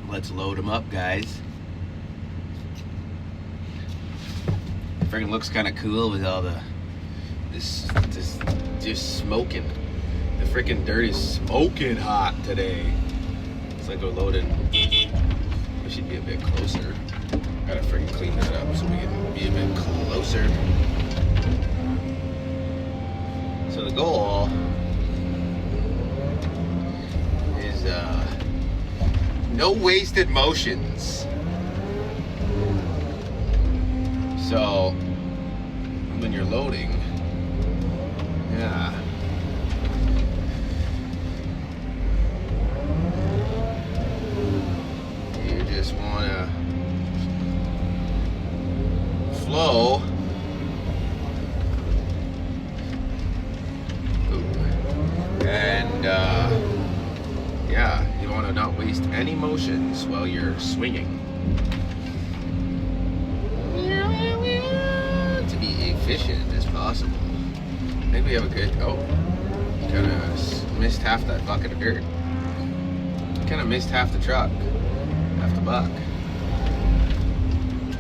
Let's load them up, guys. Freaking looks kind of cool with all the this just smoking. The freaking dirt is smoking hot today. It's like we're loading. We should be a bit closer. Gotta freaking clean that up so we can be a bit closer. So the goal is no wasted motions. So when you're loading, yeah. You just wanna flow. And yeah, you want to not waste any motions while you're swinging. To be efficient as possible. I think we have a good. Oh, kind of missed half that bucket of dirt. Kind of missed half the truck, half the buck,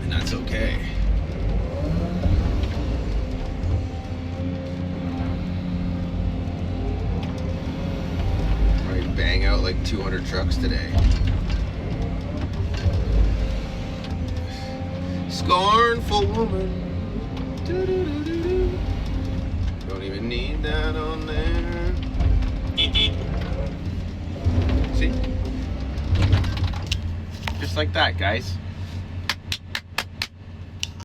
and that's okay. Bang out like 200 trucks today. Scornful woman. Doo-doo-doo-doo-doo. Don't even need that on there. See? Just like that, guys.